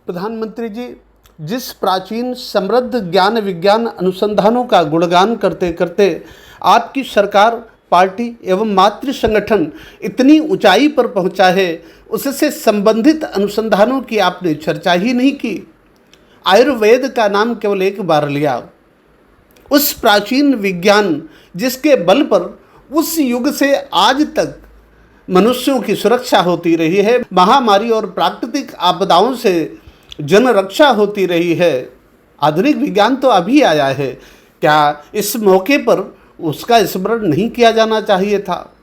प्रधानमंत्री जी, जिस प्राचीन समृद्ध ज्ञान विज्ञान अनुसंधानों का गुणगान करते करते आपकी सरकार, पार्टी एवं मातृ संगठन इतनी ऊंचाई पर पहुंचा है, उससे संबंधित अनुसंधानों की आपने चर्चा ही नहीं की। आयुर्वेद का नाम केवल एक बार लिया। उस प्राचीन विज्ञान जिसके बल पर उस युग से आज तक मनुष्यों की सुरक्षा होती रही है, महामारी और प्राकृतिक आपदाओं से जन रक्षा होती रही है। आधुनिक विज्ञान तो अभी आया है, क्या इस मौके पर उसका स्मरण नहीं किया जाना चाहिए था?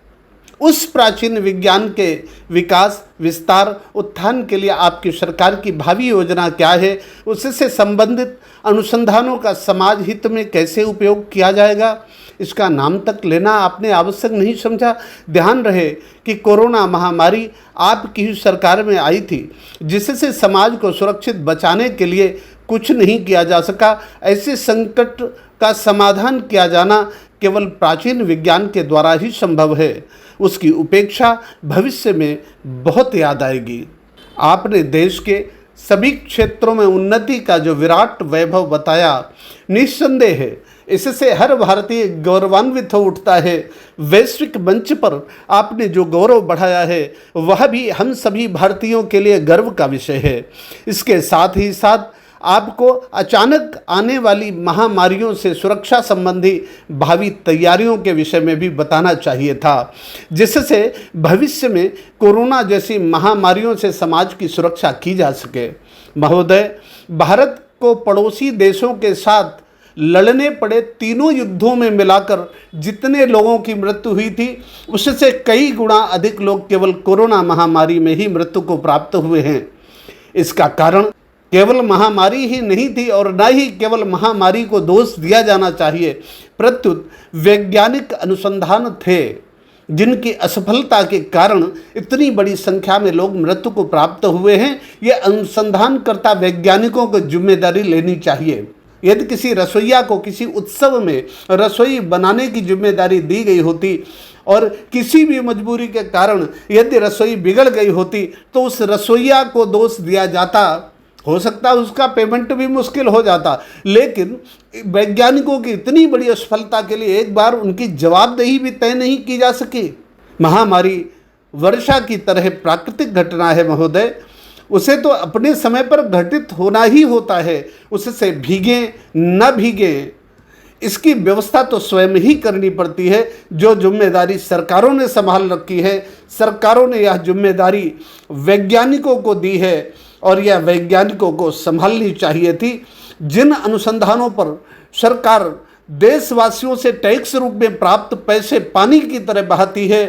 उस प्राचीन विज्ञान के विकास, विस्तार, उत्थान के लिए आपकी सरकार की भावी योजना क्या है? उससे संबंधित अनुसंधानों का समाज हित में कैसे उपयोग किया जाएगा, इसका नाम तक लेना आपने आवश्यक नहीं समझा। ध्यान रहे कि कोरोना महामारी आपकी ही सरकार में आई थी, जिससे समाज को सुरक्षित बचाने के लिए कुछ नहीं किया जा सका। ऐसे संकट का समाधान किया जाना केवल प्राचीन विज्ञान के द्वारा ही संभव है। उसकी उपेक्षा भविष्य में बहुत याद आएगी। आपने देश के सभी क्षेत्रों में उन्नति का जो विराट वैभव बताया, निस्संदेह है इससे हर भारतीय गौरवान्वित हो उठता है। वैश्विक मंच पर आपने जो गौरव बढ़ाया है, वह भी हम सभी भारतीयों के लिए गर्व का विषय है। इसके साथ ही साथ आपको अचानक आने वाली महामारियों से सुरक्षा संबंधी भावी तैयारियों के विषय में भी बताना चाहिए था, जिससे भविष्य में कोरोना जैसी महामारियों से समाज की सुरक्षा की जा सके। महोदय, भारत को पड़ोसी देशों के साथ लड़ने पड़े तीनों युद्धों में मिलाकर जितने लोगों की मृत्यु हुई थी, उससे कई गुना अधिक लोग केवल कोरोना महामारी में ही मृत्यु को प्राप्त हुए हैं। इसका कारण केवल महामारी ही नहीं थी और न ही केवल महामारी को दोष दिया जाना चाहिए, प्रत्युत वैज्ञानिक अनुसंधान थे, जिनकी असफलता के कारण इतनी बड़ी संख्या में लोग मृत्यु को प्राप्त हुए हैं। ये अनुसंधानकर्ता वैज्ञानिकों को जिम्मेदारी लेनी चाहिए। यदि किसी रसोइया को किसी उत्सव में रसोई बनाने की जिम्मेदारी दी गई होती और किसी भी मजबूरी के कारण यदि रसोई बिगड़ गई होती, तो उस रसोइया को दोष दिया जाता। हो सकता है उसका पेमेंट भी मुश्किल हो जाता, लेकिन वैज्ञानिकों की इतनी बड़ी असफलता के लिए एक बार उनकी जवाबदेही भी तय नहीं की जा सकी। महामारी वर्षा की तरह प्राकृतिक घटना है महोदय, उसे तो अपने समय पर घटित होना ही होता है। उससे भीगे न भीगे, इसकी व्यवस्था तो स्वयं ही करनी पड़ती है। जो जिम्मेदारी सरकारों ने संभाल रखी है, सरकारों ने यह जिम्मेदारी वैज्ञानिकों को दी है और यह वैज्ञानिकों को संभालनी चाहिए थी। जिन अनुसंधानों पर सरकार देशवासियों से टैक्स रूप में प्राप्त पैसे पानी की तरह बहाती है,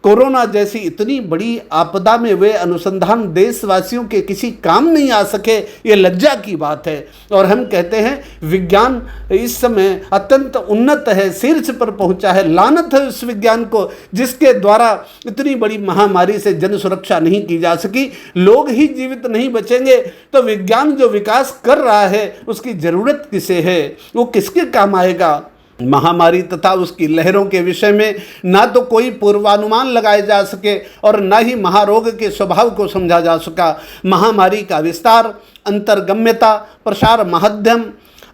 कोरोना जैसी इतनी बड़ी आपदा में वे अनुसंधान देशवासियों के किसी काम नहीं आ सके, ये लज्जा की बात है। और हम कहते हैं विज्ञान इस समय अत्यंत उन्नत है, शीर्ष पर पहुंचा है। लानत है उस विज्ञान को जिसके द्वारा इतनी बड़ी महामारी से जन सुरक्षा नहीं की जा सकी। लोग ही जीवित नहीं बचेंगे तो विज्ञान जो विकास कर रहा है उसकी ज़रूरत किसे है, वो किसके काम आएगा? महामारी तथा उसकी लहरों के विषय में ना तो कोई पूर्वानुमान लगाए जा सके और न ही महारोग के स्वभाव को समझा जा सका। महामारी का विस्तार, अंतर्गम्यता, प्रसार माध्यम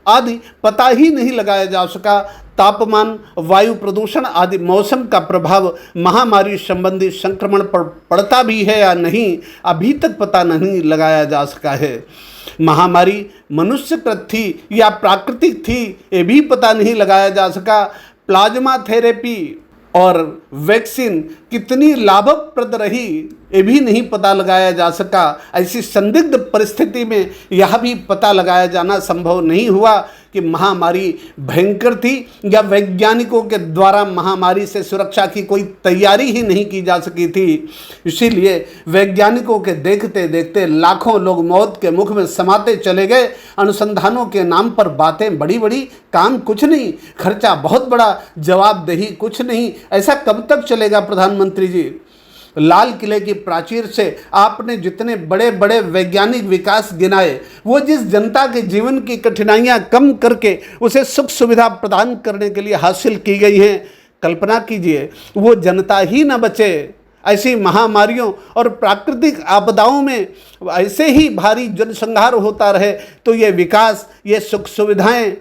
आदि पता ही नहीं लगाया जा सका। तापमान, वायु प्रदूषण आदि मौसम का प्रभाव महामारी संबंधी संक्रमण पर पड़ता भी है या नहीं, अभी तक पता नहीं लगाया जा सका है। महामारी मनुष्यकृत थी या प्राकृतिक थी, ये भी पता नहीं लगाया जा सका। प्लाज्मा थेरेपी और वैक्सीन कितनी लाभप्रद रही, ये भी नहीं पता लगाया जा सका। ऐसी संदिग्ध परिस्थिति में यह भी पता लगाया जाना संभव नहीं हुआ कि महामारी भयंकर थी या वैज्ञानिकों के द्वारा महामारी से सुरक्षा की कोई तैयारी ही नहीं की जा सकी थी। इसीलिए वैज्ञानिकों के देखते देखते लाखों लोग मौत के मुख में समाते चले गए। अनुसंधानों के नाम पर बातें बड़ी बड़ी, काम कुछ नहीं, खर्चा बहुत बड़ा, जवाबदेही कुछ नहीं। ऐसा कब तक चलेगा प्रधानमंत्री जी? लाल किले की प्राचीर से आपने जितने बड़े बड़े वैज्ञानिक विकास गिनाए, वो जिस जनता के जीवन की कठिनाइयां कम करके उसे सुख सुविधा प्रदान करने के लिए हासिल की गई हैं, कल्पना कीजिए वो जनता ही न बचे ऐसी महामारियों और प्राकृतिक आपदाओं में ऐसे ही भारी जनसंहार होता रहे तो ये विकास, ये सुख सुविधाएं,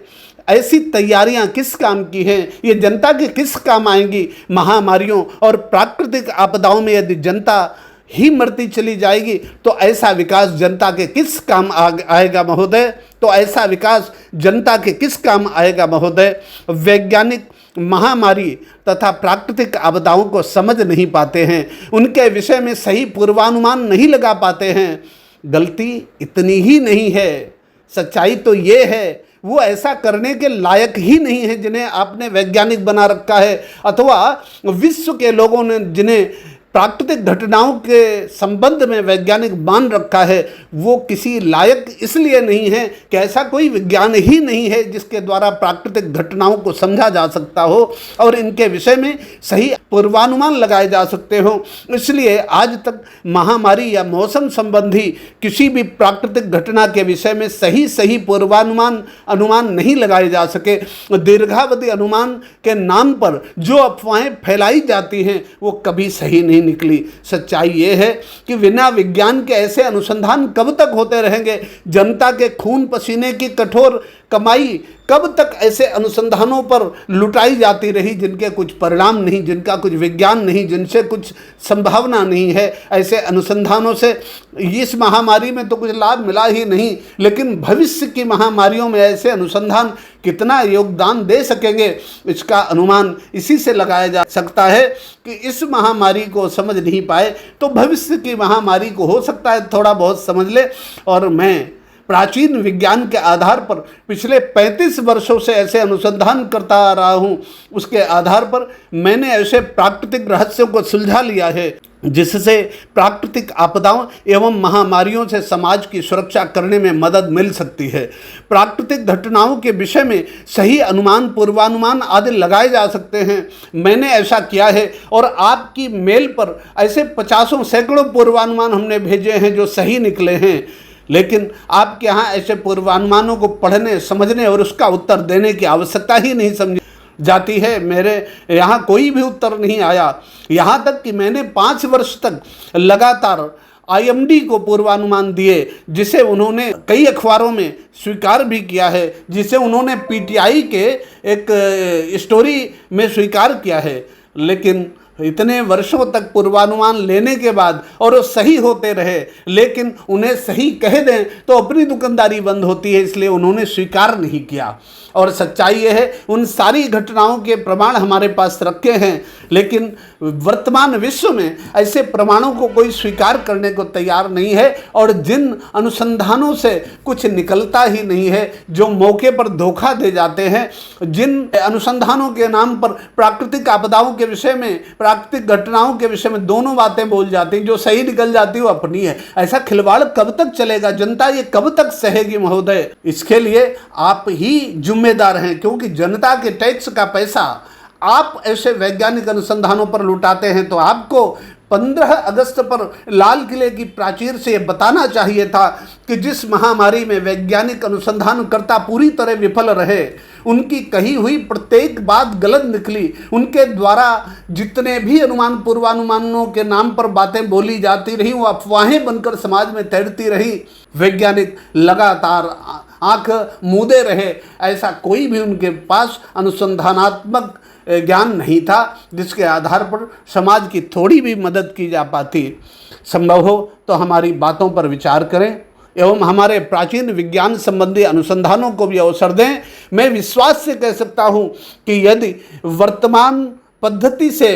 ऐसी तैयारियां किस काम की हैं? ये जनता के किस काम आएंगी? महामारियों और प्राकृतिक आपदाओं में यदि जनता ही मरती चली जाएगी तो ऐसा विकास जनता के किस काम आएगा महोदय? तो ऐसा विकास जनता के किस काम आएगा महोदय? वैज्ञानिक महामारी तथा प्राकृतिक आपदाओं को समझ नहीं पाते हैं, उनके विषय में सही पूर्वानुमान नहीं लगा पाते हैं। गलती इतनी ही नहीं है, सच्चाई तो ये है वो ऐसा करने के लायक ही नहीं है जिन्हें आपने वैज्ञानिक बना रखा है, अथवा विश्व के लोगों ने जिन्हें प्राकृतिक घटनाओं के संबंध में वैज्ञानिक मान रखा है, वो किसी लायक इसलिए नहीं है कि ऐसा कोई विज्ञान ही नहीं है जिसके द्वारा प्राकृतिक घटनाओं को समझा जा सकता हो और इनके विषय में सही पूर्वानुमान लगाए जा सकते हो। इसलिए आज तक महामारी या मौसम संबंधी किसी भी प्राकृतिक घटना के विषय में सही पूर्वानुमान नहीं लगाए जा सके। दीर्घावधि अनुमान के नाम पर जो अफवाहें फैलाई जाती हैं वो कभी सही नहीं निकली। सच्चाई ये है कि बिना विज्ञान के ऐसे अनुसंधान कब तक होते रहेंगे? जनता के खून पसीने की कठोर कमाई कब तक ऐसे अनुसंधानों पर लुटाई जाती रही जिनके कुछ परिणाम नहीं, जिनका कुछ विज्ञान नहीं, जिनसे कुछ संभावना नहीं है? ऐसे अनुसंधानों से इस महामारी में तो कुछ लाभ मिला ही नहीं, लेकिन भविष्य की महामारियों में ऐसे अनुसंधान कितना योगदान दे सकेंगे इसका अनुमान इसी से लगाया जा सकता है कि इस महामारी को समझ नहीं पाए तो भविष्य की महामारी को हो सकता है थोड़ा बहुत समझ ले। और मैं प्राचीन विज्ञान के आधार पर पिछले 35 वर्षों से ऐसे अनुसंधान करता आ रहा हूँ, उसके आधार पर मैंने ऐसे प्राकृतिक रहस्यों को सुलझा लिया है जिससे प्राकृतिक आपदाओं एवं महामारियों से समाज की सुरक्षा करने में मदद मिल सकती है। प्राकृतिक घटनाओं के विषय में सही अनुमान, पूर्वानुमान आदि लगाए जा सकते हैं। मैंने ऐसा किया है और आपकी मेल पर ऐसे 50 सैकड़ों पूर्वानुमान हमने भेजे हैं जो सही निकले हैं, लेकिन आपके यहाँ ऐसे पूर्वानुमानों को पढ़ने, समझने और उसका उत्तर देने की आवश्यकता ही नहीं समझी जाती है। मेरे यहाँ कोई भी उत्तर नहीं आया, यहाँ तक कि मैंने 5 वर्ष तक लगातार IMD को पूर्वानुमान दिए, जिसे उन्होंने कई अखबारों में स्वीकार भी किया है, जिसे उन्होंने PTI के एक स्टोरी में स्वीकार किया है। लेकिन इतने वर्षों तक पूर्वानुमान लेने के बाद और वो सही होते रहे, लेकिन उन्हें सही कह दें तो अपनी दुकानदारी बंद होती है, इसलिए उन्होंने स्वीकार नहीं किया। और सच्चाई ये है उन सारी घटनाओं के प्रमाण हमारे पास रखे हैं, लेकिन वर्तमान विश्व में ऐसे प्रमाणों को कोई स्वीकार करने को तैयार नहीं है। और जिन अनुसंधानों से कुछ निकलता ही नहीं है, जो मौके पर धोखा दे जाते हैं, जिन अनुसंधानों के नाम पर प्राकृतिक आपदाओं के विषय में, प्राकृतिक घटनाओं के विषय में दोनों बातें बोल जाती हैं, जो सही निकल जाती है वो अपनी है। ऐसा खिलवाड़ कब तक चलेगा? जनता ये कब तक सहेगी महोदय? इसके लिए आप ही जिम्मेदार हैं, क्योंकि जनता के टैक्स का पैसा आप ऐसे वैज्ञानिक अनुसंधानों पर लुटाते हैं। तो आपको 15 अगस्त पर लाल किले की प्राचीर से ये बताना चाहिए था कि जिस महामारी में वैज्ञानिक अनुसंधानकर्ता पूरी तरह विफल रहे, उनकी कही हुई प्रत्येक बात गलत निकली, उनके द्वारा जितने भी अनुमान, पूर्वानुमानों के नाम पर बातें बोली जाती रही वो अफवाहें बनकर समाज में तैरती रही। वैज्ञानिक लगातार आंख मूंदे रहे, ऐसा कोई भी उनके पास अनुसंधानात्मक ज्ञान नहीं था जिसके आधार पर समाज की थोड़ी भी मदद की जा पाती। संभव हो तो हमारी बातों पर विचार करें एवं हमारे प्राचीन विज्ञान संबंधी अनुसंधानों को भी अवसर दें। मैं विश्वास से कह सकता हूँ कि यदि वर्तमान पद्धति से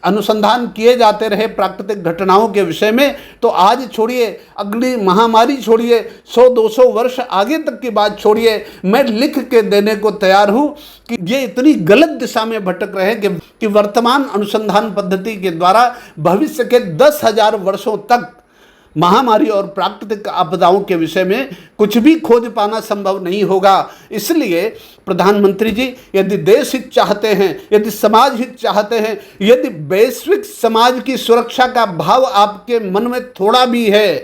अनुसंधान किए जाते रहे प्राकृतिक घटनाओं के विषय में, तो आज छोड़िए अगली महामारी, छोड़िए 100-200 वर्ष आगे तक की बात छोड़िए, मैं लिख के देने को तैयार हूँ कि ये इतनी गलत दिशा में भटक रहे कि वर्तमान अनुसंधान पद्धति के द्वारा भविष्य के 10,000 वर्षों तक महामारी और प्राकृतिक आपदाओं के विषय में कुछ भी खोज पाना संभव नहीं होगा। इसलिए प्रधानमंत्री जी, यदि देश हित चाहते हैं, यदि समाज हित चाहते हैं, यदि वैश्विक समाज की सुरक्षा का भाव आपके मन में थोड़ा भी है,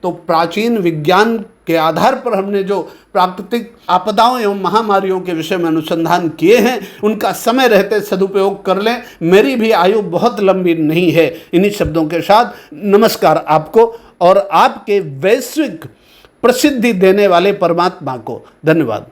तो प्राचीन विज्ञान के आधार पर हमने जो प्राकृतिक आपदाओं एवं महामारियों के विषय में अनुसंधान किए हैं उनका समय रहते सदुपयोग कर लें। मेरी भी आयु बहुत लंबी नहीं है। इन्हीं शब्दों के साथ नमस्कार आपको और आपके वैश्विक प्रसिद्धि देने वाले परमात्मा को धन्यवाद।